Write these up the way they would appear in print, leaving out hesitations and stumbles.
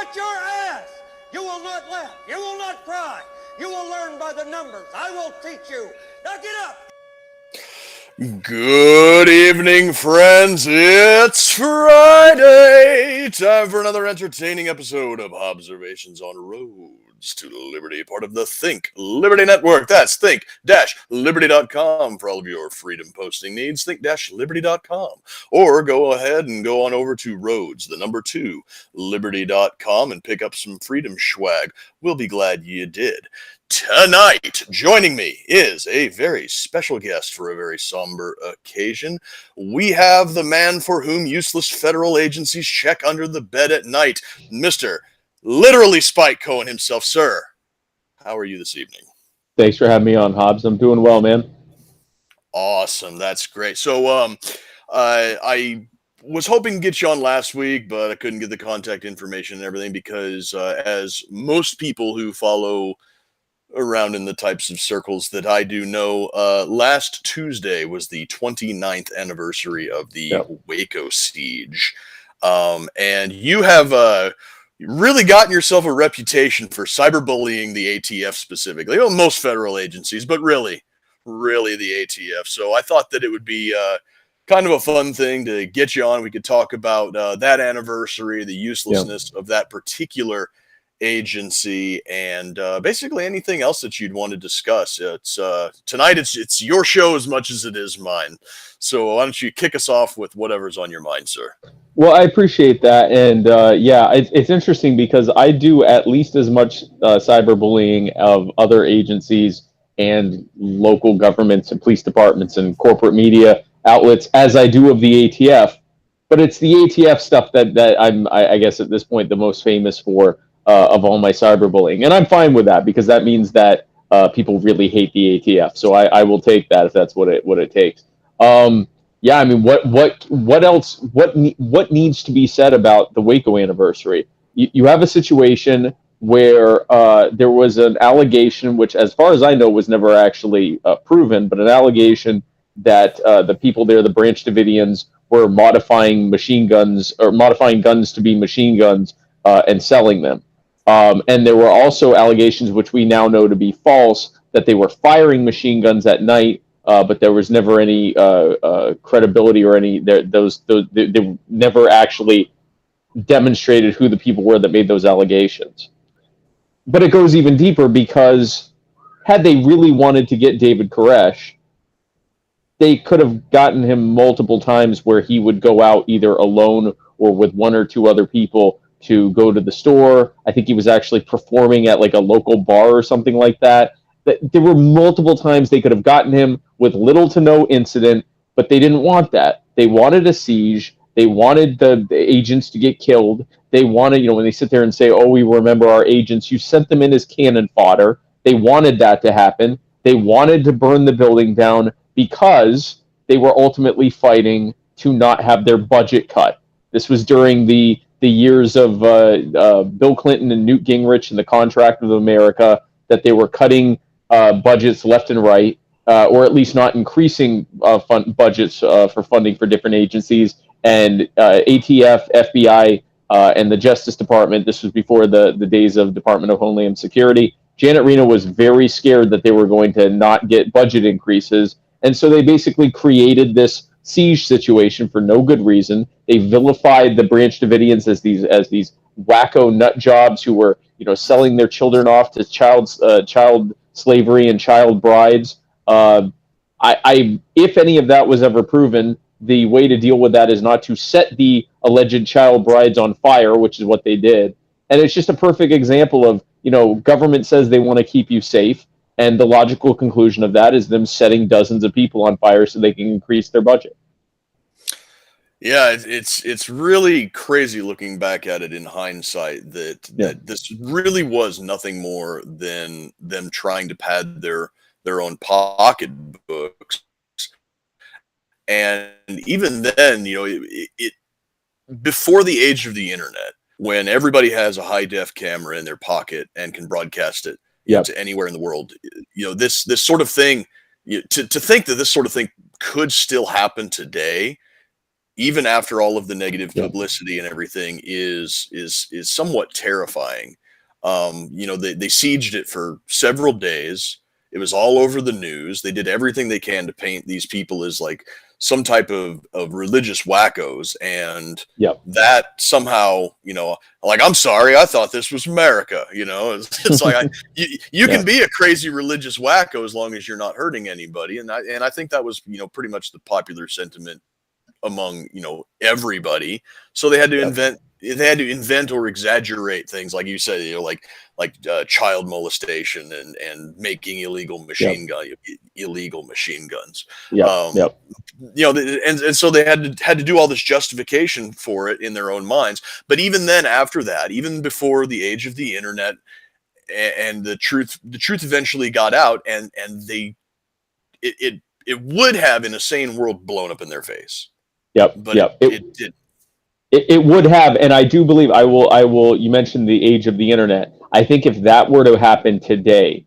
but your ass. You will not laugh. You will not cry. You will learn by the numbers. I will teach you. Now get up. Good evening, friends. It's Friday. Time for another entertaining episode of Hobbservations on Roads to Liberty, part of the Think Liberty Network. That's think-liberty.com for all of your freedom posting needs. Think-liberty.com. Or go ahead and go on over to Roads, the number 2, liberty.com and pick up some freedom swag. We'll be glad you did. Tonight, joining me is a very special guest for a very somber occasion. We have the man for whom useless federal agencies check under the bed at night, Mr. Literally Spike Cohen himself. Sir, how are you this evening? Thanks for having me on, Hobbs. I'm doing well, man. Awesome. That's great. So, I was hoping to get you on last week, but I couldn't get the contact information and everything because, as most people who follow around in the types of circles that I do know, last Tuesday was the 29th anniversary of the Waco siege. And you have really gotten yourself a reputation for cyberbullying the ATF specifically. Well, most federal agencies, but really the ATF. So I thought that it would be kind of a fun thing to get you on. We could talk about that anniversary, the uselessness of that particular agency, and basically anything else that you'd want to discuss. It's tonight. It's your show as much as it is mine. So why don't you kick us off with whatever's on your mind, sir? Well, I appreciate that, and it's interesting because I do at least as much cyberbullying of other agencies and local governments and police departments and corporate media outlets as I do of the ATF. But it's the ATF stuff that I guess at this point the most famous for. Of all my cyberbullying, and I'm fine with that because that means that people really hate the ATF. So I will take that if that's what it takes. I mean, what else? What needs to be said about the Waco anniversary? You have a situation where there was an allegation, which, as far as I know, was never actually proven, but an allegation that the people there, the Branch Davidians, were modifying machine guns or modifying guns to be machine guns and selling them. And there were also allegations, which we now know to be false, that they were firing machine guns at night, but there was never any credibility or any. They never actually demonstrated who the people were that made those allegations. But it goes even deeper because had they really wanted to get David Koresh, they could have gotten him multiple times where he would go out either alone or with one or two other people to go to the store. I think he was actually performing at like a local bar or something like that. There were multiple times they could have gotten him with little to no incident, but they didn't want that. They wanted a siege. They wanted the agents to get killed. They wanted, when they sit there and say, oh, we remember our agents, you sent them in as cannon fodder. They wanted that to happen. They wanted to burn the building down because they were ultimately fighting to not have their budget cut. This was during the years of Bill Clinton and Newt Gingrich and the Contract of America, that they were cutting budgets left and right, or at least not increasing budgets for funding for different agencies. And ATF, FBI, and the Justice Department, this was before the days of Department of Homeland Security, Janet Reno was very scared that they were going to not get budget increases. And so they basically created this siege situation for no good reason. They vilified the Branch Davidians as these wacko nut jobs who were selling their children off to child slavery and child brides. If any of that was ever proven, the way to deal with that is not to set the alleged child brides on fire, which is what they did. And it's just a perfect example of government says they want to keep you safe. And the logical conclusion of that is them setting dozens of people on fire so they can increase their budget. Yeah, it's really crazy looking back at it in hindsight that this really was nothing more than them trying to pad their own pocketbooks. And even then, it before the age of the internet, when everybody has a high def camera in their pocket and can broadcast it to anywhere in the world, this sort of thing, to think that this sort of thing could still happen today even after all of the negative Yep. publicity and everything, is somewhat terrifying. They sieged it for several days. It was all over the news. They did everything they can to paint these people as like some type of religious wackos, and Yep. that somehow, like, I'm sorry, I thought this was America. It's like you Yeah. can be a crazy religious wacko as long as you're not hurting anybody, and I think that was pretty much the popular sentiment among everybody. So they had to Yep. invent or exaggerate things, like you said, like child molestation and making Yep. illegal machine guns. Yep. um Yep. and so they had to do all this justification for it in their own minds. But even then, after that, even before the age of the internet, and the truth eventually got out, and it would have, in a sane world, blown up in their face, Yep. but Yep. it did. It would have, and I do believe I will. You mentioned the age of the internet. I think if that were to happen today,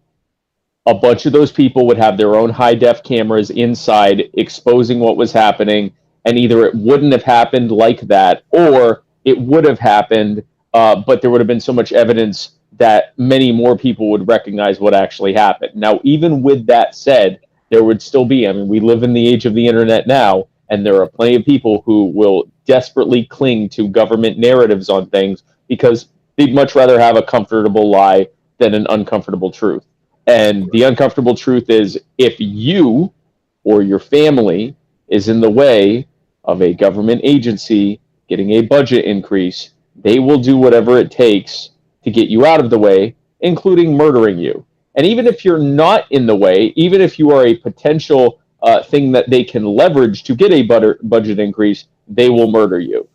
a bunch of those people would have their own high def cameras inside exposing what was happening, and either it wouldn't have happened like that, or it would have happened, but there would have been so much evidence that many more people would recognize what actually happened. Now, even with that said, there would still be, I mean, we live in the age of the internet now, and there are plenty of people who will desperately cling to government narratives on things because they'd much rather have a comfortable lie than an uncomfortable truth. And the uncomfortable truth is, if you or your family is in the way of a government agency getting a budget increase, they will do whatever it takes to get you out of the way, including murdering you. And even if you're not in the way, even if you are a potential thing that they can leverage to get a budget increase, they will murder you.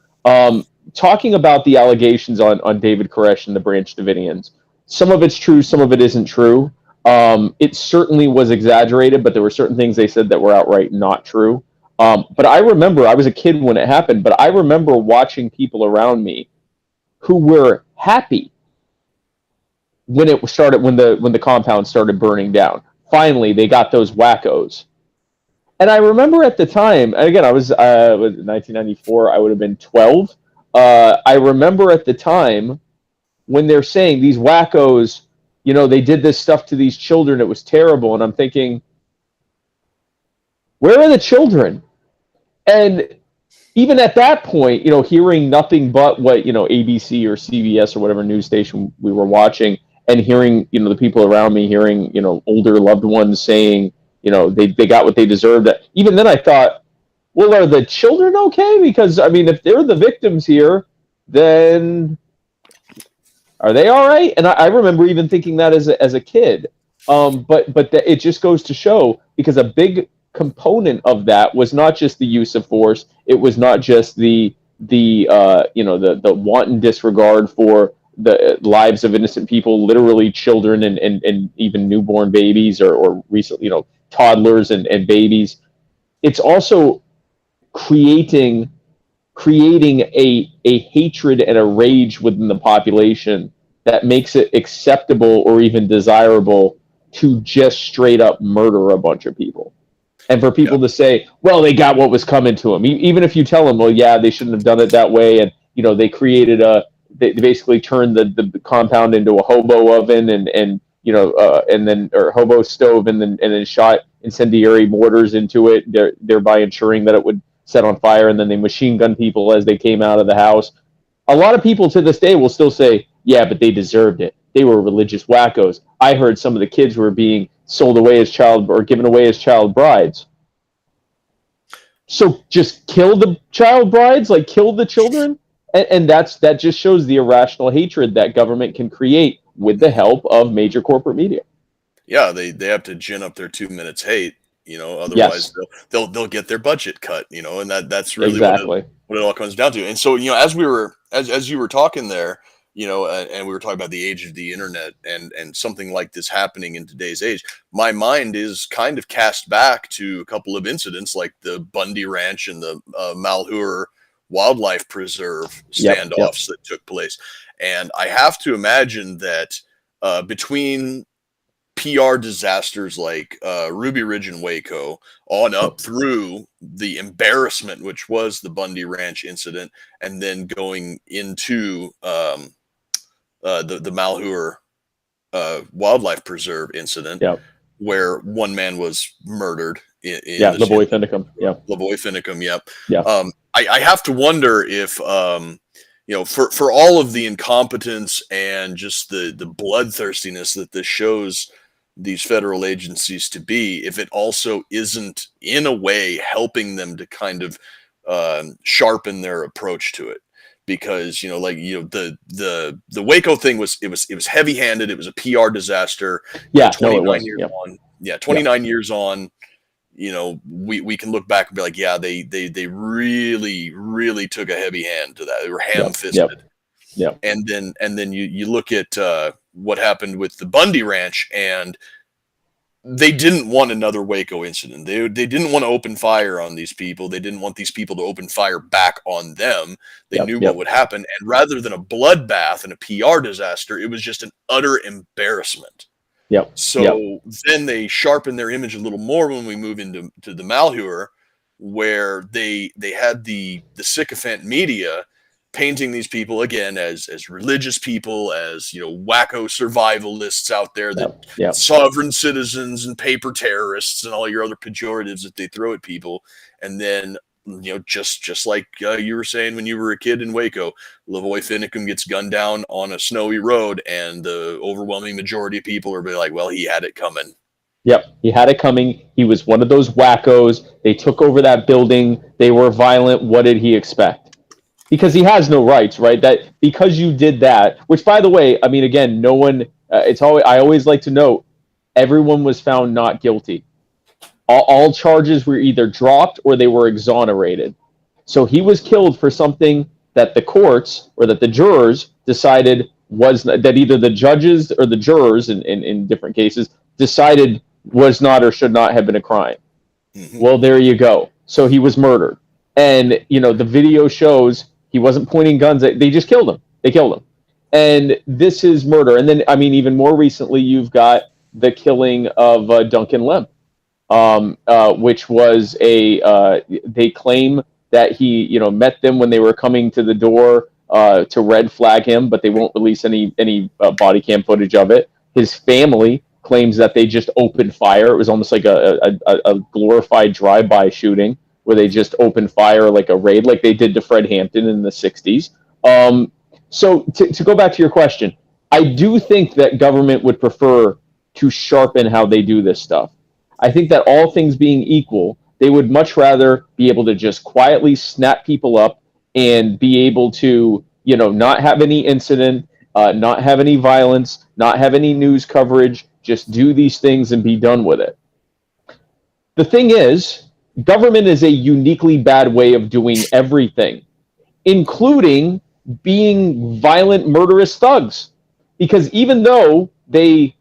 Talking about the allegations on David Koresh and the Branch Davidians, some of it's true, some of it isn't true. It certainly was exaggerated, but there were certain things they said that were outright not true. But I remember, I was a kid when it happened, but I remember watching people around me who were happy when it started, when the compound started burning down. Finally, they got those wackos. And I remember at the time, and again, I was 1994, I would have been 12. I remember at the time when they're saying these wackos, they did this stuff to these children, it was terrible. And I'm thinking, where are the children? And even at that point, hearing nothing but what, ABC or CBS or whatever news station we were watching, and hearing, the people around me, hearing, older loved ones saying, they got what they deserved. Even then I thought, well, are the children okay? Because, I mean, if they're the victims here, then are they all right? And I remember even thinking that as a kid. But it just goes to show, because a big component of that was not just the use of force. It was not just the wanton disregard for the lives of innocent people, literally children and even newborn babies or recently, toddlers and babies. It's also creating a hatred and a rage within the population that makes it acceptable or even desirable to just straight up murder a bunch of people. And for people to say, well, they got what was coming to them, even if you tell them, well, yeah, they shouldn't have done it that way, and they created they basically turned the compound into a hobo oven and then or hobo stove, and then shot incendiary mortars into it, thereby ensuring that it would set on fire, and then they machine gun people as they came out of the house. A lot of people to this day will still say, yeah, but they deserved it. They were religious wackos. I heard some of the kids were being sold away as given away as child brides. So just kill the child brides, like kill the children? And that just shows the irrational hatred that government can create with the help of major corporate media. Yeah, they have to gin up their 2 minutes hate, otherwise Yes. they'll get their budget cut, and that's really Exactly. what it all comes down to. And so, as you were talking there, and we were talking about the age of the internet and something like this happening in today's age, my mind is kind of cast back to a couple of incidents like the Bundy Ranch and the Malheur Wildlife Preserve standoffs that took place. And I have to imagine that between PR disasters like Ruby Ridge and Waco, on up through the embarrassment, which was the Bundy Ranch incident, and then going into the Malheur Wildlife Preserve incident, Yeah. where one man was murdered. Yeah, Lavoy Finicum. Yeah. Lavoy Finicum. Yep. Yeah. I have to wonder if for all of the incompetence and just the bloodthirstiness that this shows these federal agencies to be, if it also isn't in a way helping them to kind of sharpen their approach to it. Because the Waco thing was heavy handed. It was a PR disaster. Yeah, 29 years on. Yeah, 29 years on. We can look back and be like, yeah, they really took a heavy hand to that. They were ham-fisted. Yeah. And then you look at what happened with the Bundy Ranch, and they didn't want another Waco incident. They didn't want to open fire on these people. They didn't want these people to open fire back on them. They knew what would happen. And rather than a bloodbath and a PR disaster, it was just an utter embarrassment. So then they sharpen their image a little more when we move into the Malheur, where they had the sycophant media painting these people again as religious people, as wacko survivalists out there, that sovereign citizens and paper terrorists and all your other pejoratives that they throw at people. And then just like you were saying when you were a kid in Waco, Lavoy Finicum gets gunned down on a snowy road, and the overwhelming majority of people are like, well, he had it coming. Yep, he had it coming. He was one of those wackos. They took over that building. They were violent. What did he expect? Because he has no rights, right? That because you did that, which, by the way, I mean, again, no one. I always like to note, everyone was found not guilty. All charges were either dropped or they were exonerated. So he was killed for something that the courts or that the jurors decided was that either the judges or the jurors in different cases decided was not or should not have been a crime. Mm-hmm. Well, there you go. So he was murdered. And, the video shows he wasn't pointing guns. They just killed him. They killed him. And this is murder. And then, I mean, even more recently, you've got the killing of Duncan Lemp. Which was they claim that he, met them when they were coming to the door to red flag him, but they won't release any body cam footage of it. His family claims that they just opened fire. It was almost like a glorified drive-by shooting where they just opened fire like a raid, like they did to Fred Hampton in the 60s. So to go back to your question, I do think that government would prefer to sharpen how they do this stuff. I think that all things being equal, they would much rather be able to just quietly snap people up and be able to, not have any incident, not have any violence, not have any news coverage, just do these things and be done with it. The thing is, government is a uniquely bad way of doing everything, including being violent, murderous thugs. Because even though they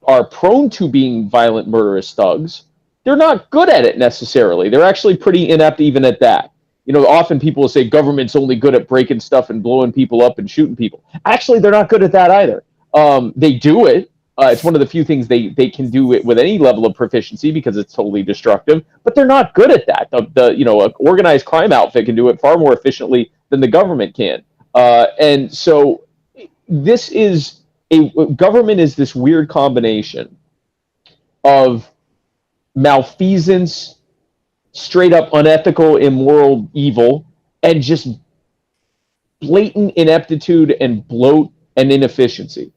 are prone to being violent, murderous thugs, they're not good at it necessarily. They're actually pretty inept even at that. Often people will say government's only good at breaking stuff and blowing people up and shooting people. Actually, they're not good at that either. They do it. It's one of the few things they can do it with any level of proficiency because it's totally destructive, but they're not good at that. An organized crime outfit can do it far more efficiently than the government can. And so this is government is this weird combination of malfeasance, straight up unethical, immoral evil, and just blatant ineptitude and bloat and inefficiency.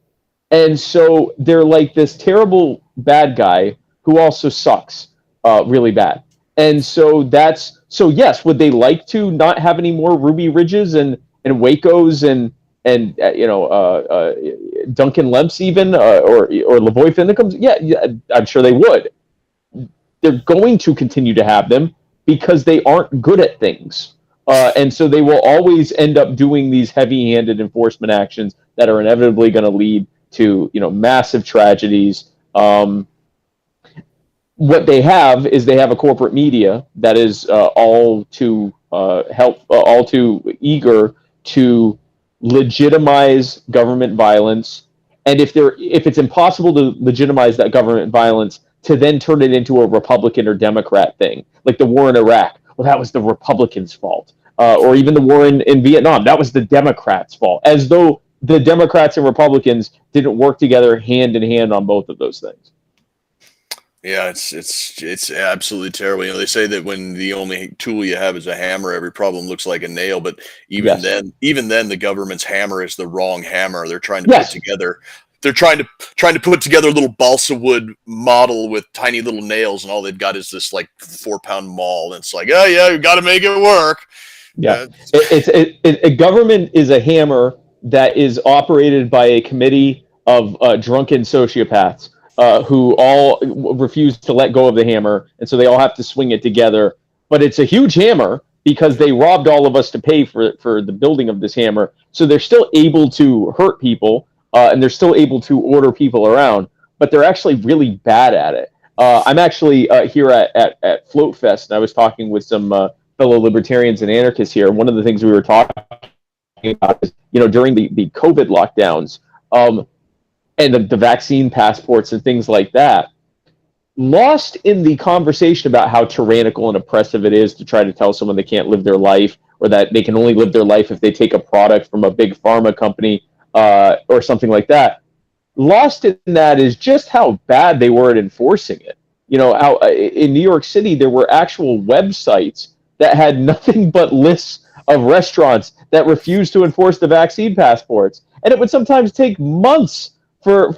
And so they're like this terrible bad guy who also sucks really bad. And so yes, would they like to not have any more Ruby Ridges and Wacos and Duncan Lemps even or Lavoy Finicums? Yeah, I'm sure they would. They're going to continue to have them because they aren't good at things. And so they will always end up doing these heavy-handed enforcement actions that are inevitably going to lead to massive tragedies. What they have is they have a corporate media that is all too eager to legitimize government violence And if it's impossible to legitimize that government violence, to then turn it into a Republican or Democrat thing, like the war in Iraq, well, that was the Republicans' fault, or even the war in Vietnam, that was the Democrats' fault, as though the Democrats and Republicans didn't work together hand in hand on both of those things. Yeah, it's absolutely terrible. You know, they say that when the only tool you have is a hammer, every problem looks like a nail. But even then, the government's hammer is the wrong hammer. They're trying to put together. They're trying to put together a little balsa wood model with tiny little nails, and all they've got is this like 4-pound maul. And it's like, oh yeah, you got to make it work. Yeah, a government is a hammer that is operated by a committee of drunken sociopaths. Who all refuse to let go of the hammer, and so they all have to swing it together. But it's a huge hammer because they robbed all of us to pay for the building of this hammer. So they're still able to hurt people, and they're still able to order people around, but they're actually really bad at it. I'm actually here at Float Fest, and I was talking with some fellow libertarians and anarchists here. One of the things we were talking about is, during the COVID lockdowns, and the vaccine passports and things like that, lost in the conversation about how tyrannical and oppressive it is to try to tell someone they can't live their life, or that they can only live their life if they take a product from a big pharma company or something like that. Lost in that is just how bad they were at enforcing it. How in New York City, there were actual websites that had nothing but lists of restaurants that refused to enforce the vaccine passports. And it would sometimes take months for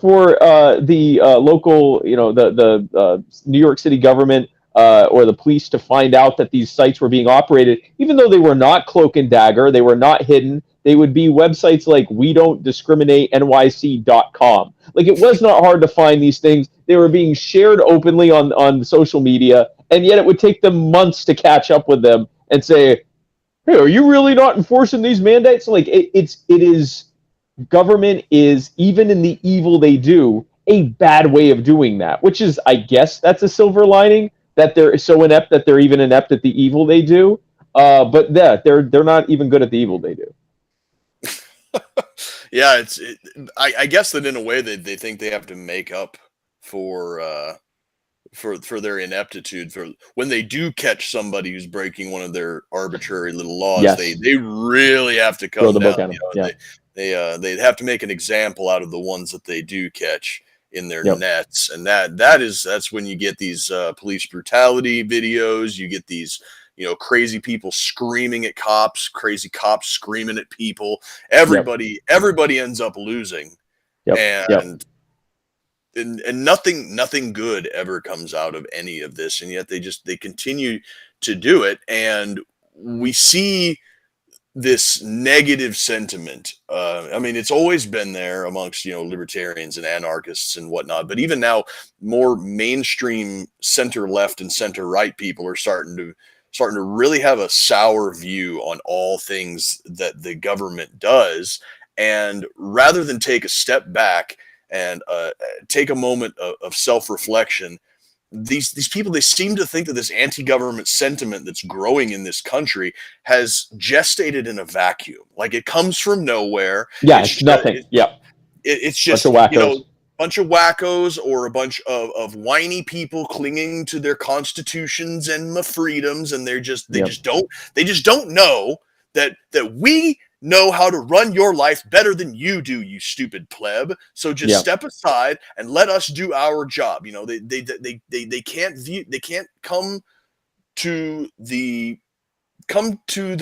the local, the New York City government or the police to find out that these sites were being operated, even though they were not cloak and dagger, they were not hidden. They would be websites like WeDon'tDiscriminateNYC.com. Like, it was not hard to find these things. They were being shared openly on social media, and yet it would take them months to catch up with them and say, hey, are you really not enforcing these mandates? Like, it is. Government is, even in the evil they do, a bad way of doing that, which is, I guess that's a silver lining, that they're so inept that they're even inept at the evil they do. But they're not even good at the evil they do. Yeah, I guess that in a way they think they have to make up for their ineptitude. For when they do catch somebody who's breaking one of their arbitrary little laws, they really have to come down. They'd have to make an example out of the ones that they do catch in their nets, and that's when you get these police brutality videos. You get these crazy people screaming at cops, crazy cops screaming at people. Everybody ends up losing, and nothing good ever comes out of any of this, and yet they continue to do it, and we see this negative sentiment. I mean, it's always been there amongst libertarians and anarchists and whatnot, but even now, more mainstream center left and center right people are starting to really have a sour view on all things that the government does, and rather than take a step back and take a moment of self-reflection, these people, they seem to think that this anti-government sentiment that's growing in this country has gestated in a vacuum. Like, it comes from nowhere. Yeah, it's nothing. It's just bunch of wackos or a bunch of whiny people clinging to their constitutions and my freedoms, and they just don't know that we know how to run your life better than you do, you stupid pleb. So just step aside and let us do our job. They can't come to the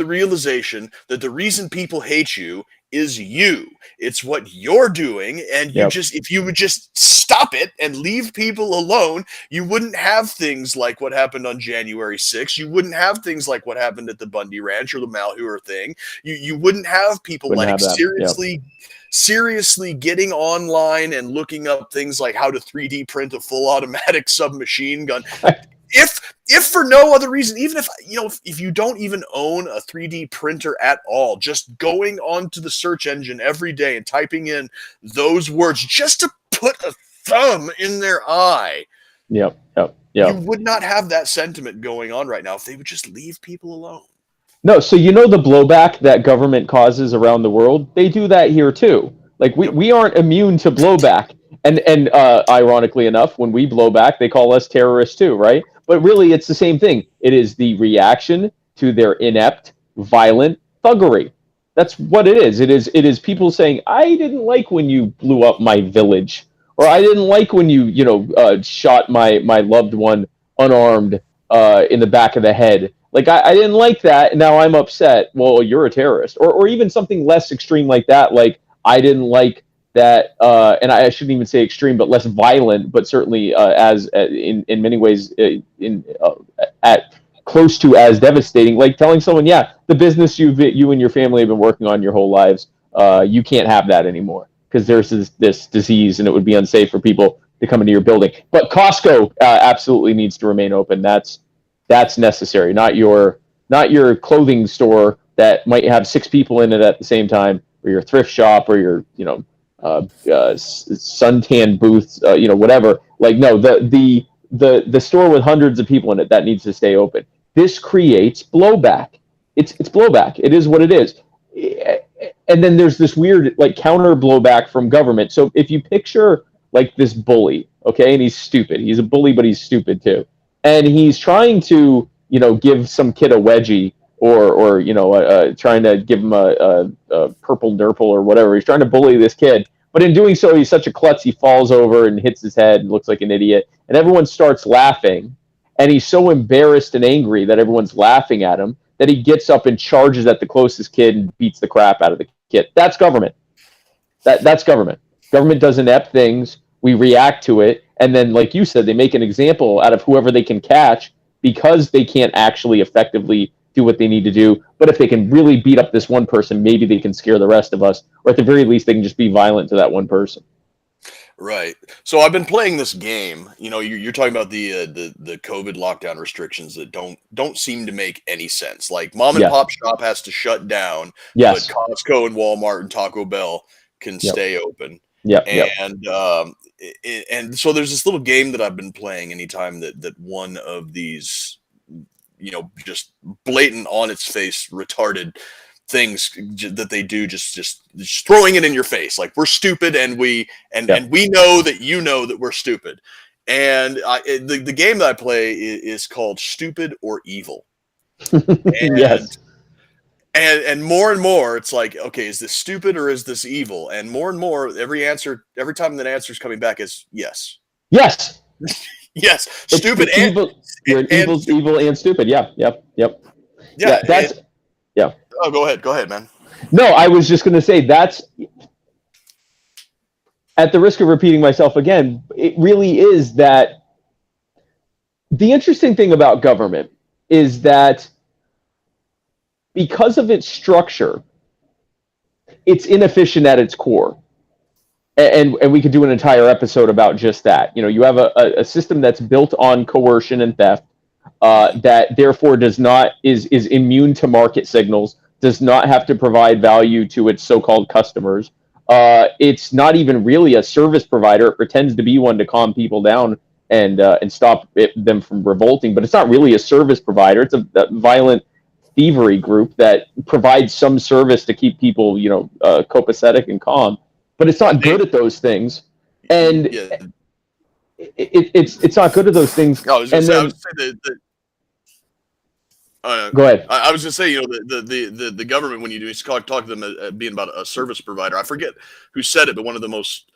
realization that the reason people hate you is you. It's what you're doing, and if you would just stop it and leave people alone, you wouldn't have things like what happened on January 6th. You wouldn't have things like what happened at the Bundy Ranch or the Malheur thing. You wouldn't have people seriously getting online and looking up things like how to 3D print a full automatic submachine gun. If for no other reason, even if you don't even own a 3D printer at all, just going onto the search engine every day and typing in those words just to put a thumb in their eye. You would not have that sentiment going on right now if they would just leave people alone. No, so the blowback that government causes around the world, they do that here too. Like we, Yep. we aren't immune to blowback. And ironically enough, when we blow back, they call us terrorists too, right? But really, it's the same thing. It is the reaction to their inept, violent thuggery. That's what it is. It is people saying, "I didn't like when you blew up my village," or "I didn't like when you shot my loved one unarmed in the back of the head. Like I didn't like that, and now I'm upset." Well, you're a terrorist, or even something less extreme like that. Like I didn't like that, and I shouldn't even say extreme, but less violent, but certainly as in many ways in at close to as devastating. Like telling someone, yeah, the business you and your family have been working on your whole lives, you can't have that anymore because there's this disease, and it would be unsafe for people to come into your building. But Costco absolutely needs to remain open. That's necessary. Not your clothing store that might have 6 people in it at the same time, or your thrift shop, or your suntan booths, whatever. Like no, the store with hundreds of people in it that needs to stay open. This creates blowback. It's blowback. It is what it is. And then there's this weird like counter blowback from government. So if you picture like this bully, okay, and he's stupid. He's a bully, but he's stupid too. And he's trying to, give some kid a wedgie or trying to give him a purple nurple or whatever. He's trying to bully this kid. But in doing so, he's such a klutz, he falls over and hits his head and looks like an idiot. And everyone starts laughing. And he's so embarrassed and angry that everyone's laughing at him that he gets up and charges at the closest kid and beats the crap out of the kid. That's government. That's government. Government does inept things. We react to it. And then, like you said, they make an example out of whoever they can catch because they can't actually effectively do what they need to do. But if they can really beat up this one person, maybe they can scare the rest of us. Or at the very least, they can just be violent to that one person. Right. So I've been playing this game. You're talking about the COVID lockdown restrictions that don't seem to make any sense. Like mom and Yeah. pop shop has to shut down, Yes. but Costco and Walmart and Taco Bell can Yep. stay open. Yep. Yep. And so there's this little game that I've been playing anytime that one of these, just blatant on its face retarded things that they do, just throwing it in your face, like we're stupid and we know that that we're stupid. And the game that I play is called Stupid or Evil. And, Yes. and more it's like, okay, is this stupid or is this evil? And more every time that answer is coming back is yes. Yes. Yes, stupid it's and evil. You're evil and stupid. Yeah. Yep. Yeah. That's. Yeah. Oh, go ahead, man. No, I was just going to say that's, at the risk of repeating myself again, it really is that the interesting thing about government is that because of its structure, it's inefficient at its core. And we could do an entire episode about just that. You have a system that's built on coercion and theft, that therefore is immune to market signals, does not have to provide value to its so-called customers. It's not even really a service provider. It pretends to be one to calm people down and stop them from revolting, but it's not really a service provider. It's a violent thievery group that provides some service to keep people, copacetic and calm. But it's not good at those things, and Yeah. it's not good at those things. I was going to say Go ahead. I was going to say, the government, when you talk to them being about a service provider, I forget who said it, but one of the most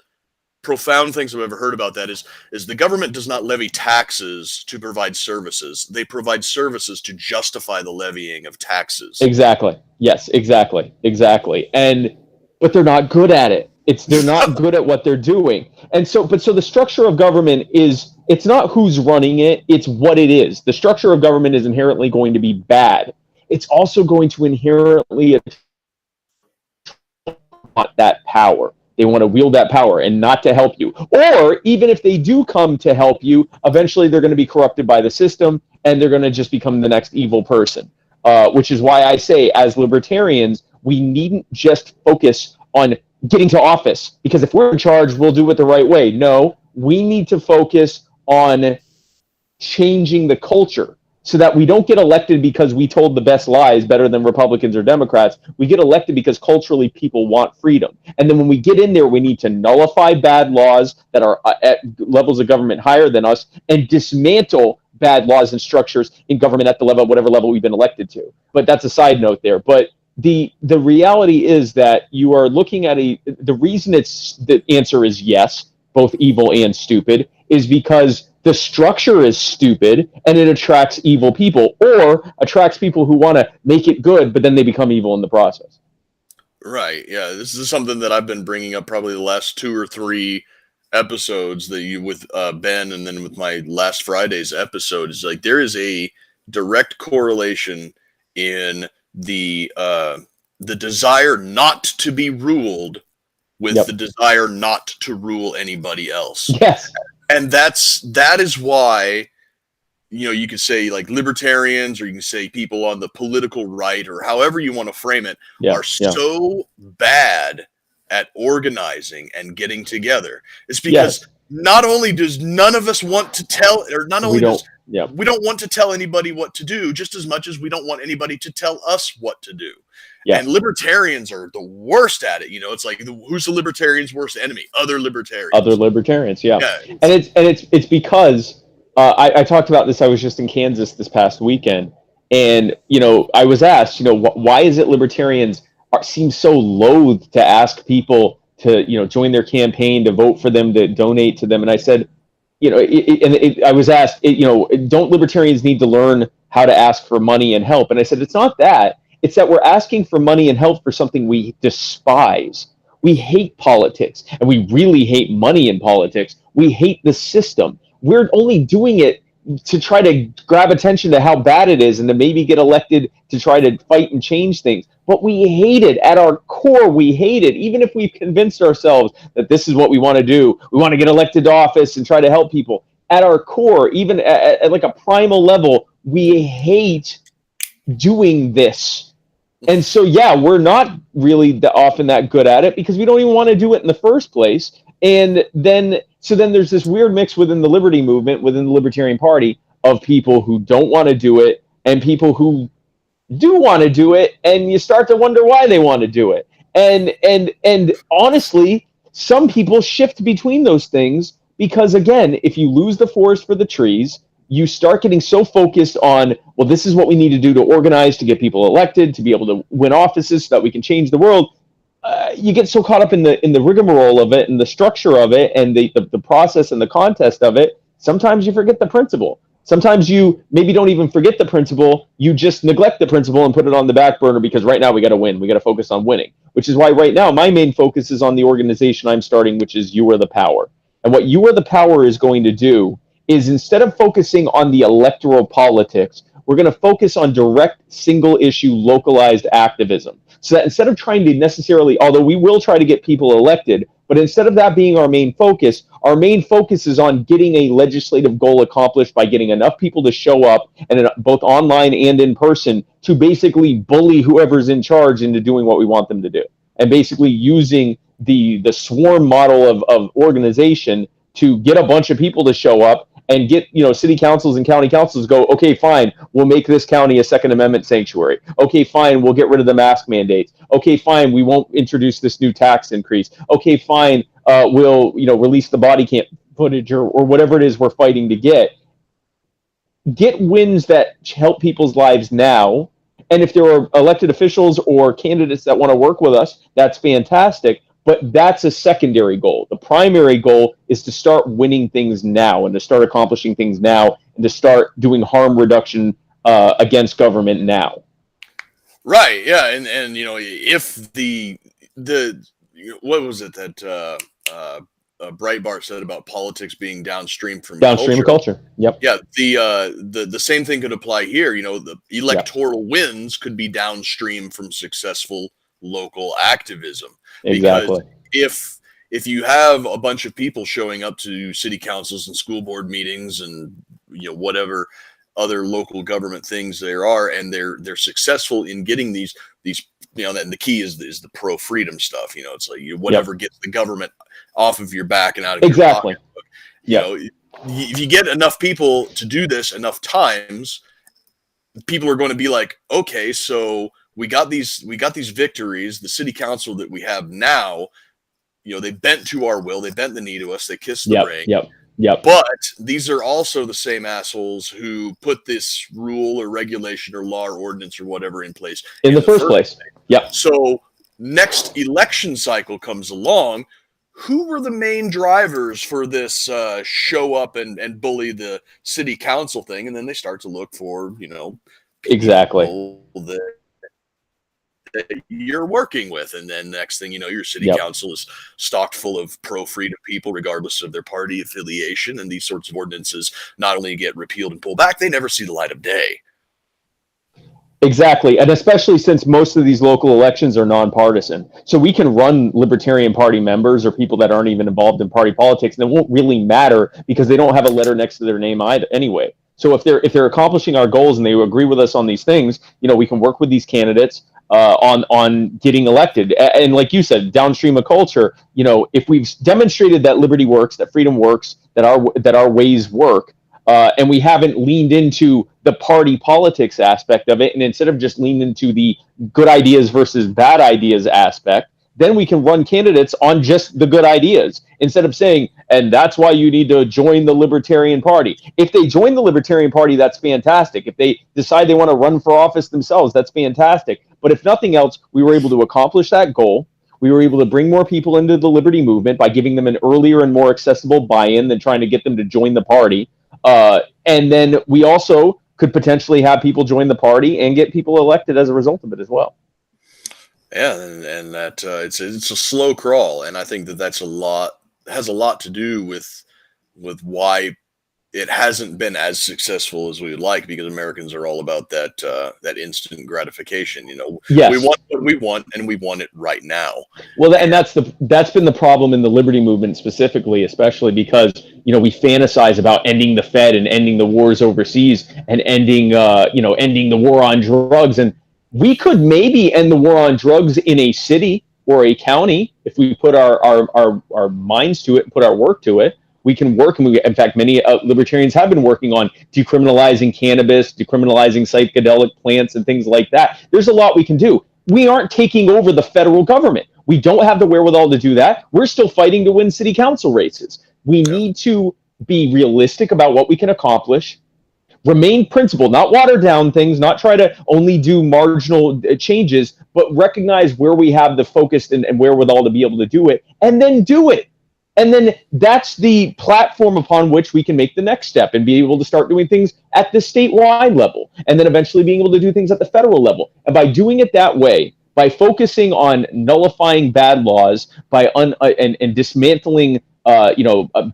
profound things I've ever heard about that is the government does not levy taxes to provide services. They provide services to justify the levying of taxes. Exactly. Yes, exactly. But they're not good at it. They're not good at what they're doing. And so the structure of government it's not who's running it, it's what it is. The structure of government is inherently going to be bad. It's also going to inherently want that power. They want to wield that power and not to help you. Or even if they do come to help you, eventually they're going to be corrupted by the system and they're going to just become the next evil person. Which is why I say, as libertarians, we needn't just focus on getting to office, because if we're in charge, we'll do it the right way. No, we need to focus on changing the culture. so that we don't get elected because we told the best lies better than Republicans or Democrats. We get elected because culturally people want freedom. And then when we get in there, we need to nullify bad laws that are at levels of government higher than us and dismantle bad laws and structures in government at the level, whatever level we've been elected to. But that's a side note there. But the reality is that you are looking at the reason the answer is yes, both evil and stupid, is because the structure is stupid and it attracts evil people, or attracts people who want to make it good, but then they become evil in the process. Right. Yeah. This is something that I've been bringing up probably the last 2 or 3 episodes that you with Ben, and then with my last Friday's episode, is like there is a direct correlation in the desire not to be ruled with the desire not to rule anybody else. Yes. And that is why, you could say like libertarians, or you can say people on the political right, or however you want to frame it, are so bad at organizing and getting together. It's because not only does none of us want to tell, or not only we don't want to tell anybody what to do, just as much as we don't want anybody to tell us what to do. And libertarians are the worst at it. It's like, who's the libertarian's worst enemy? Other libertarians. And it's because I talked about this. I was just in Kansas this past weekend, and I was asked, why is it libertarians seem so loath to ask people to join their campaign, to vote for them, to donate to them? And I said, I was asked, don't libertarians need to learn how to ask for money and help? And I said, it's not that. It's that we're asking for money and help for something we despise. We hate politics, and we really hate money in politics. We hate the system. We're only doing it to try to grab attention to how bad it is and to maybe get elected to try to fight and change things. But we hate it. At our core, we hate it. Even if we've convinced ourselves that this is what we want to do, we want to get elected to office and try to help people. At our core, even at like a primal level, we hate doing this. And so, we're not really often that good at it because we don't even want to do it in the first place. And then there's this weird mix within the liberty movement, within the Libertarian Party, of people who don't want to do it and people who do want to do it. And you start to wonder why they want to do it. And honestly, some people shift between those things because, again, if you lose the forest for the trees, you start getting so focused on, well, this is what we need to do to organize, to get people elected, to be able to win offices so that we can change the world. You get so caught up in the rigmarole of it and the structure of it and the process and the contest of it, sometimes you forget the principle. Sometimes you maybe don't even forget the principle, you just neglect the principle and put it on the back burner because right now we got to win. We got to focus on winning, which is why right now my main focus is on the organization I'm starting, which is You Are the Power. And what You Are the Power is going to do is, instead of focusing on the electoral politics, we're going to focus on direct, single issue, localized activism. So that instead of trying to necessarily, although we will try to get people elected, but instead of that being our main focus is on getting a legislative goal accomplished by getting enough people to show up, and both online and in person, to basically bully whoever's in charge into doing what we want them to do. And basically using the swarm model of organization to get a bunch of people to show up and get, city councils and county councils go, okay, fine, we'll make this county a Second Amendment sanctuary. Okay, fine, we'll get rid of the mask mandates. Okay, fine, we won't introduce this new tax increase. Okay, fine, we'll, release the body cam footage or whatever it is we're fighting to get. Get wins that help people's lives now. And if there are elected officials or candidates that want to work with us, that's fantastic. But that's a secondary goal. The primary goal is to start winning things now and to start accomplishing things now and to start doing harm reduction against government now. Right. Yeah. And if the what was it that Breitbart said about politics being downstream from culture. Yep. Yeah. The same thing could apply here. The electoral wins could be downstream from successful local activism. Exactly. Because if you have a bunch of people showing up to city councils and school board meetings and whatever other local government things there are, and they're successful in getting these and the key is the pro freedom stuff. It's like whatever gets the government off of your back and out of your pocket. If you get enough people to do this enough times, people are going to be like, okay, so we got these victories. The city council that we have now, they bent to our will, they bent the knee to us, they kissed the Yep. ring. Yep. Yep. But these are also the same assholes who put this rule or regulation or law or ordinance or whatever in place In the first place. Yep. So next election cycle comes along. Who were the main drivers for this show up and bully the city council thing? And then they start to look for, Exactly. that you're working with. And then next thing you know, your city Yep. council is stocked full of pro-freedom people, regardless of their party affiliation. And these sorts of ordinances not only get repealed and pulled back, they never see the light of day. Exactly. And especially since most of these local elections are nonpartisan. So we can run Libertarian Party members or people that aren't even involved in party politics, and it won't really matter because they don't have a letter next to their name either anyway. So if they're accomplishing our goals and they agree with us on these things, we can work with these candidates on getting elected. And like you said, downstream of culture, if we've demonstrated that liberty works, that freedom works, that our ways work, and we haven't leaned into the party politics aspect of it, and instead of just leaning into the good ideas versus bad ideas aspect, then we can run candidates on just the good ideas instead of saying, and that's why you need to join the Libertarian Party. If they join the Libertarian Party, that's fantastic. If they decide they want to run for office themselves, that's fantastic. But if nothing else, we were able to accomplish that goal. We were able to bring more people into the liberty movement by giving them an earlier and more accessible buy-in than trying to get them to join the party. And then we also could potentially have people join the party and get people elected as a result of it as well. Yeah, and that it's a slow crawl, and I think that has a lot to do with why it hasn't been as successful as we would like, because Americans are all about that instant gratification. Yes. We want what we want, and we want it right now. Well, and that's been the problem in the liberty movement specifically, especially because we fantasize about ending the Fed and ending the wars overseas and ending the war on drugs, and we could maybe end the war on drugs in a city or a county if we put our minds to it and put our work to it. We can work, and in fact, many libertarians have been working on decriminalizing cannabis, decriminalizing psychedelic plants, and things like that. There's a lot we can do. We aren't taking over the federal government. We don't have the wherewithal to do that. We're still fighting to win city council races. We need to be realistic about what we can accomplish, remain principled, not water down things, not try to only do marginal changes, but recognize where we have the focus and wherewithal to be able to do it, and then do it. And then that's the platform upon which we can make the next step and be able to start doing things at the statewide level, and then eventually being able to do things at the federal level. And by doing it that way, by focusing on nullifying bad laws, and dismantling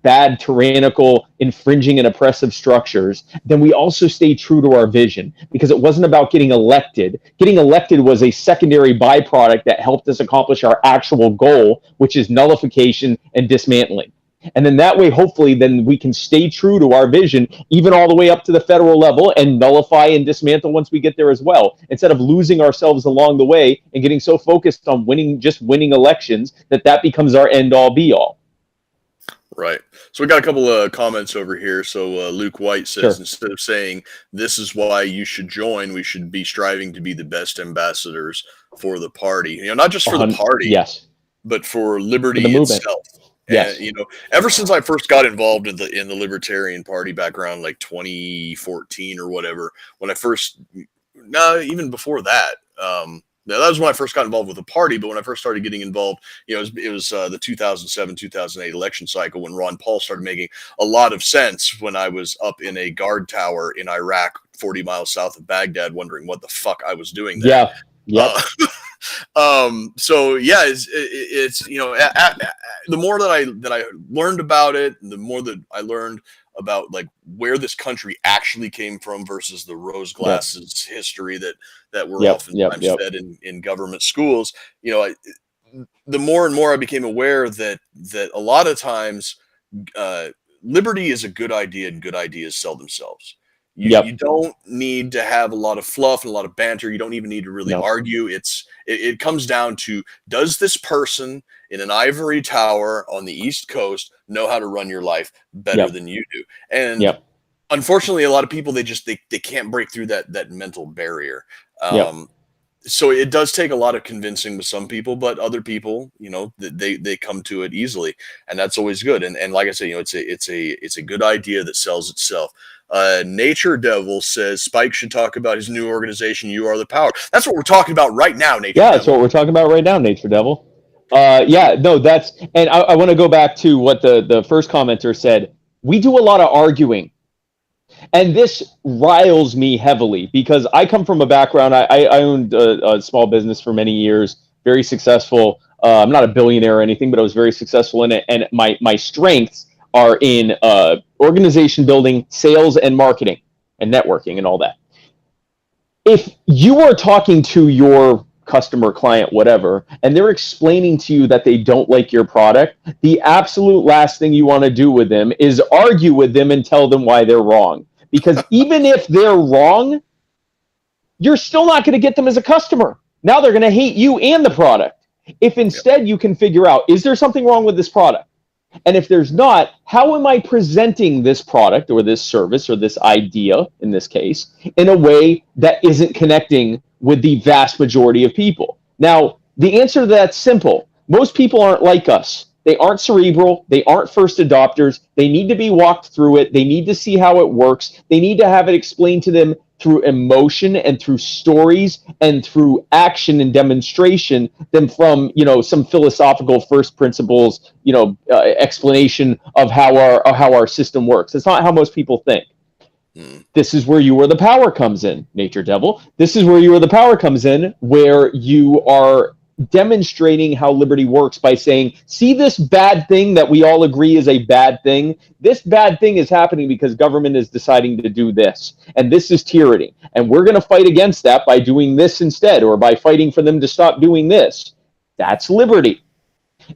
bad, tyrannical, infringing, and oppressive structures, then we also stay true to our vision, because it wasn't about getting elected. Getting elected was a secondary byproduct that helped us accomplish our actual goal, which is nullification and dismantling. And then that way, hopefully, then we can stay true to our vision, even all the way up to the federal level, and nullify and dismantle once we get there as well, instead of losing ourselves along the way and getting so focused on winning elections that becomes our end all be all. Right. So we got a couple of comments over here. So Luke White says, Sure. Instead of saying this is why you should join, we should be striving to be the best ambassadors for the party. Not just for the party, yes, but for liberty for the movement itself. Yes. And, ever since I first got involved in the Libertarian Party back around like 2014 or whatever, even before that, now, that was when I first got involved with the party, but when I first started getting involved, it was the 2007, 2008 election cycle when Ron Paul started making a lot of sense, when I was up in a guard tower in Iraq, 40 miles south of Baghdad, wondering what the fuck I was doing there. Yeah. So yeah, it's the more that I learned about it, the more that I learned about like where this country actually came from versus the rose glasses history that we're oftentimes fed in government schools. The more and more I became aware that a lot of times liberty is a good idea, and good ideas sell themselves. You don't need to have a lot of fluff and a lot of banter. You don't even need to really argue. It comes down to, does this person in an ivory tower on the East Coast know how to run your life better than you do? And unfortunately, a lot of people, they can't break through that mental barrier. Yep. So it does take a lot of convincing with some people, but other people, they come to it easily, and that's always good. And like I said, it's a good idea that sells itself. Nature Devil says Spike should talk about his new organization, You Are the Power. That's what we're talking about right now, Nature Yeah, Devil. that's what we're talking about right now, Nature Devil. No, and I want to go back to what the first commenter said. We do a lot of arguing. And this riles me heavily because I come from a background. I owned a small business for many years, very successful. I'm not a billionaire or anything, but I was very successful in it. And my strengths are in organization building, sales, and marketing, and networking, and all that. If you are talking to your customer, client, whatever, and they're explaining to you that they don't like your product, the absolute last thing you want to do with them is argue with them and tell them why they're wrong. Because even if they're wrong, you're still not going to get them as a customer. Now they're going to hate you and the product. If instead you can figure out, is there something wrong with this product? And if there's not, how am I presenting this product or this service or this idea, in this case, in a way that isn't connecting with the vast majority of people? Now, the answer to that's simple. Most people aren't like us. They aren't cerebral. They aren't first adopters. They need to be walked through it. They need to see how it works. They need to have it explained to them through emotion and through stories and through action and demonstration than from, some philosophical first principles, explanation of how our system works. It's not how most people think. This is where You Are the Power comes in, Nature Devil. This is where You Are the Power comes in, where you are demonstrating how liberty works by saying, see this bad thing that we all agree is a bad thing? This bad thing is happening because government is deciding to do this, and this is tyranny. And we're going to fight against that by doing this instead, or by fighting for them to stop doing this. That's liberty.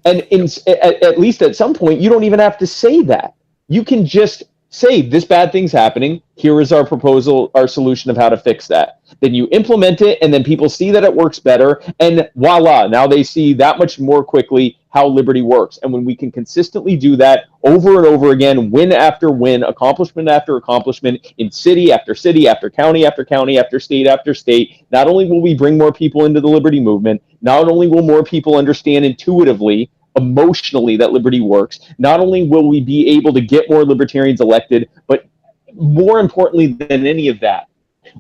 And at least at some point, you don't even have to say that. You can just say, this bad thing's happening. Here is our proposal, our solution of how to fix that. Then you implement it, and then people see that it works better, and voila, now they see that much more quickly how liberty works. And when we can consistently do that over and over again, win after win, accomplishment after accomplishment, in city after city, after county after county, after state, not only will we bring more people into the liberty movement, not only will more people understand intuitively, emotionally, that liberty works, not only will we be able to get more libertarians elected, but more importantly than any of that,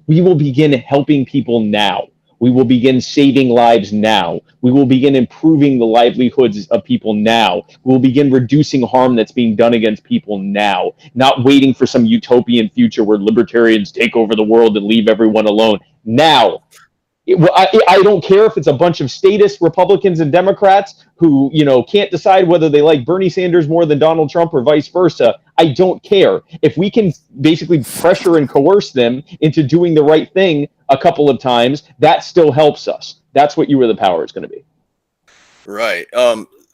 we will begin helping people now. We will begin saving lives now. We will begin improving the livelihoods of people now. We will begin reducing harm that's being done against people now, not waiting for some utopian future where libertarians take over the world and leave everyone alone. Now. I don't care if it's a bunch of statist Republicans and Democrats who, can't decide whether they like Bernie Sanders more than Donald Trump or vice versa. I don't care. If we can basically pressure and coerce them into doing the right thing a couple of times, that still helps us. That's what You Are the Power is going to be. Right.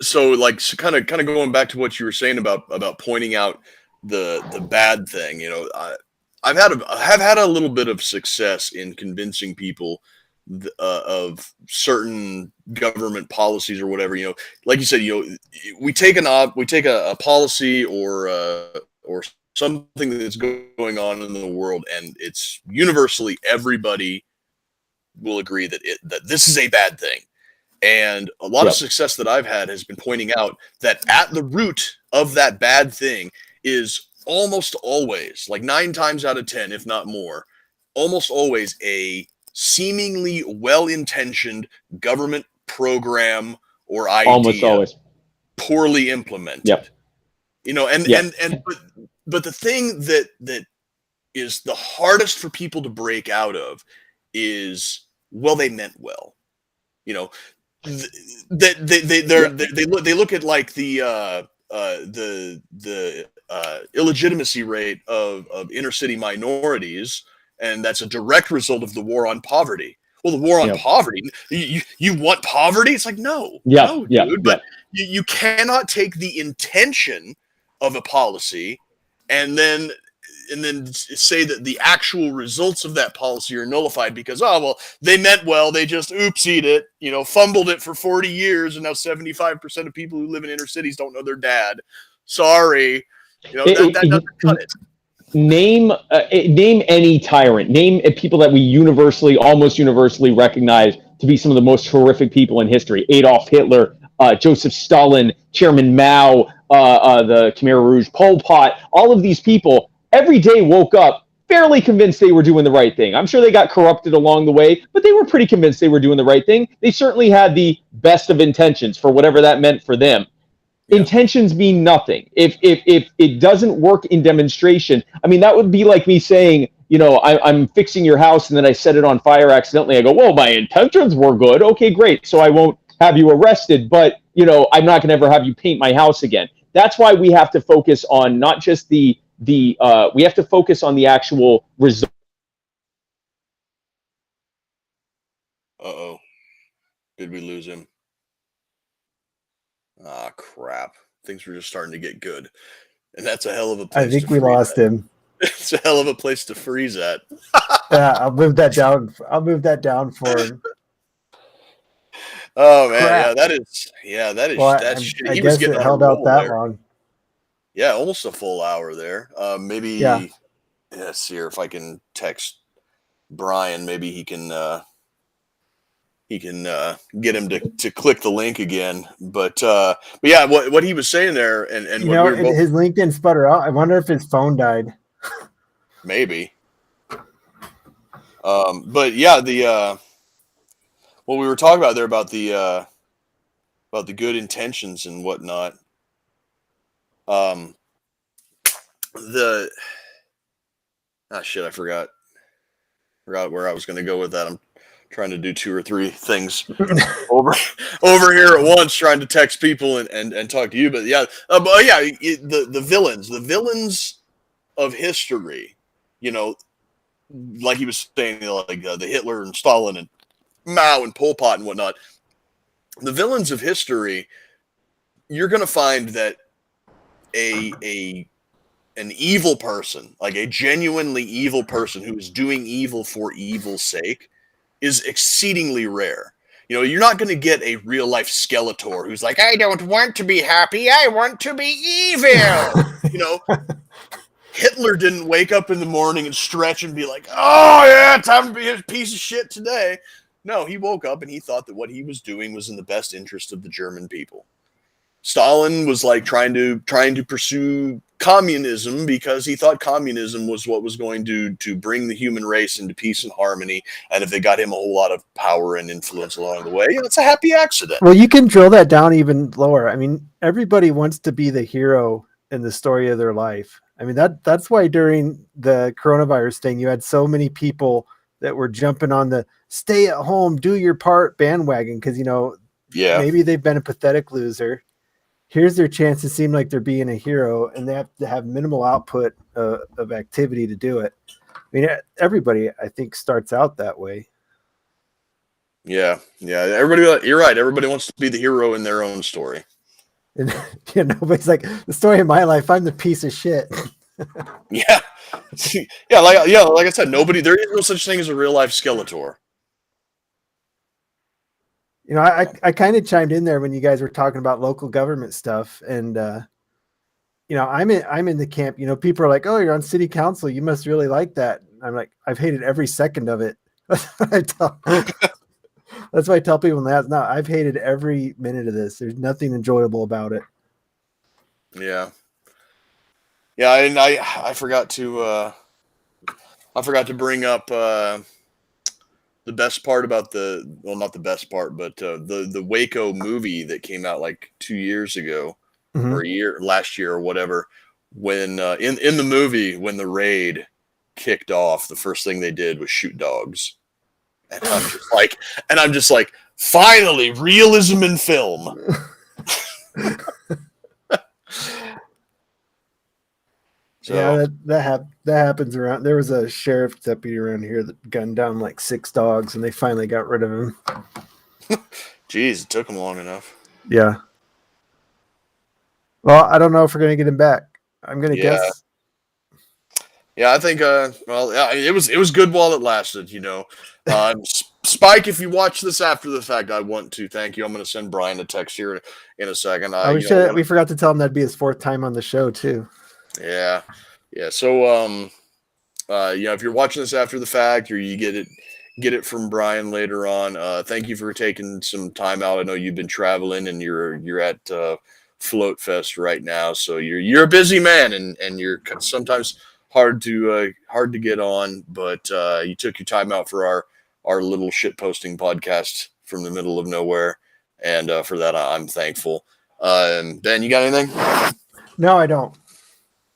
So kind of going back to what you were saying about pointing out the bad thing, I've had a little bit of success in convincing people of certain government policies or whatever. Like you said, we take a policy or something that's going on in the world, and it's universally everybody will agree that this is a bad thing. And a lot of success that I've had has been pointing out that at the root of that bad thing is almost always, like 9 times out of 10, if not more, almost always a seemingly well-intentioned government program or idea, almost always poorly implemented. Yep. But the thing that is the hardest for people to break out of is, well, they meant well. They look at like the illegitimacy rate of inner city minorities, and that's a direct result of the war on poverty. Well, the war on poverty, you want poverty? It's like, no, dude. But you cannot take the intention of a policy and then say that the actual results of that policy are nullified because, they meant well, they just oopsied it, fumbled it for 40 years, and now 75% of people who live in inner cities don't know their dad. Sorry. That doesn't cut it. name any tyrant. Name people that we almost universally recognize to be some of the most horrific people in history. Adolf Hitler, Joseph Stalin, Chairman Mao, the Khmer Rouge, Pol Pot. All of these people every day woke up fairly convinced they were doing the right thing. I'm sure they got corrupted along the way, but they were pretty convinced they were doing the right thing. They certainly had the best of intentions for whatever that meant for them. Yeah. Intentions mean nothing. If it doesn't work in demonstration, I mean, that would be like me saying, I'm fixing your house and then I set it on fire accidentally. I go, well, my intentions were good. Okay, great. So I won't have you arrested, but, I'm not going to ever have you paint my house again. That's why we have to focus on not just we have to focus on the actual result. Uh-oh. Did we lose him? Ah, crap. Things were just starting to get good. And that's a hell of a place I think we lost him. It's a hell of a place to freeze at. Yeah, I'll move that down for him. Oh, man. Crap. That is well, shit. I guess it held out that long. Yeah, almost a full hour there. Maybe, yeah, see if I can text Brian. Maybe he can get him to click the link again. But yeah, what he was saying there, and his LinkedIn sputter out. I wonder if his phone died. Maybe. But yeah, what we were talking about there about the good intentions and whatnot. I forgot where I was going to go with that. I'm trying to do 2 or 3 things over here at once, trying to text people and talk to you. But yeah, the villains of history, like he was saying, like the Hitler and Stalin and Mao and Pol Pot and whatnot. The villains of history, you're going to find that an evil person, like a genuinely evil person who is doing evil for evil's sake, is exceedingly rare. You're not going to get a real life Skeletor who's like, I don't want to be happy, I want to be evil. Hitler didn't wake up in the morning and stretch and be like, oh yeah, time to be a piece of shit today. No, he woke up and he thought that what he was doing was in the best interest of the German people. Stalin was like trying to pursue communism because he thought communism was what was going to bring the human race into peace and harmony. And if they got him a whole lot of power and influence along the way, it's a happy accident. Well, you can drill that down even lower. I mean, everybody wants to be the hero in the story of their life. I mean, that's why during the coronavirus thing, you had so many people that were jumping on the stay at home, do your part bandwagon. Cause maybe they've been a pathetic loser. Here's their chance to seem like they're being a hero, and they have to have minimal output of activity to do it. I mean, everybody, I think, starts out that way. Yeah. Everybody, you're right. Everybody wants to be the hero in their own story. And nobody's like, the story of my life, I'm the piece of shit. Yeah. Like I said, there is no such thing as a real life Skeletor. I kind of chimed in there when you guys were talking about local government stuff, and I'm in the camp. People are like, "Oh, you're on city council. You must really like that." I'm like, I've hated every second of it. That's why I tell people that. No, I've hated every minute of this. There's nothing enjoyable about it. Yeah. And I forgot to bring up the best part about not the best part, but the Waco movie that came out like 2 years ago, mm-hmm. or last year or whatever, when in the movie, when the raid kicked off, the first thing they did was shoot dogs. And I'm just like, finally, realism in film. So, yeah, that happens around. There was a sheriff's deputy around here that gunned down like 6 dogs, and they finally got rid of him. Jeez, it took him long enough. Yeah. Well, I don't know if we're gonna get him back. I'm gonna guess. Yeah, I think. It was good while it lasted. Spike, if you watch this after the fact, I want to thank you. I'm going to send Brian a text here in a second. We forgot to tell him that'd be his 4th time on the show too. Yeah. Yeah. So, if you're watching this after the fact, or you get it from Brian later on, thank you for taking some time out. I know you've been traveling, and you're at Float Fest right now, so you're a busy man, and you're sometimes hard to get on, but you took your time out for our little shit posting podcast from the middle of nowhere, and for that I'm thankful. Ben, you got anything? No, I don't.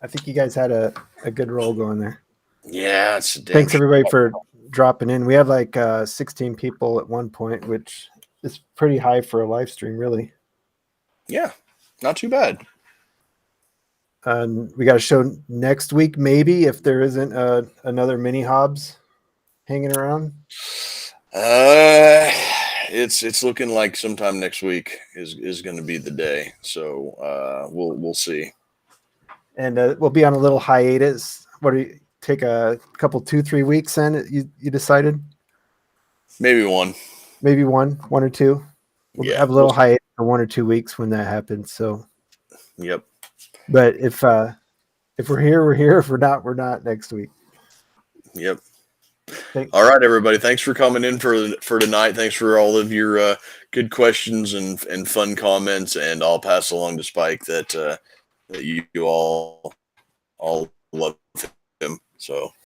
I think you guys had a good roll going there. Yeah, it's a damn Thanks everybody for dropping in. We had like 16 people at one point, which is pretty high for a live stream, really. Yeah, not too bad. We got a show next week, maybe, if there isn't another mini Hobbs hanging around. It's looking like sometime next week is going to be the day. So we'll see. And we'll be on a little hiatus. What do you take a couple 2-3 weeks then? You decided? Maybe one one or two. We'll have a little hiatus for 1 or 2 weeks when that happens. So yep. But if we're here, we're here. If we're not, we're not next week. Yep. All right, everybody. Thanks for coming in for tonight. Thanks for all of your good questions and fun comments. And I'll pass along to Spike that you all love him. So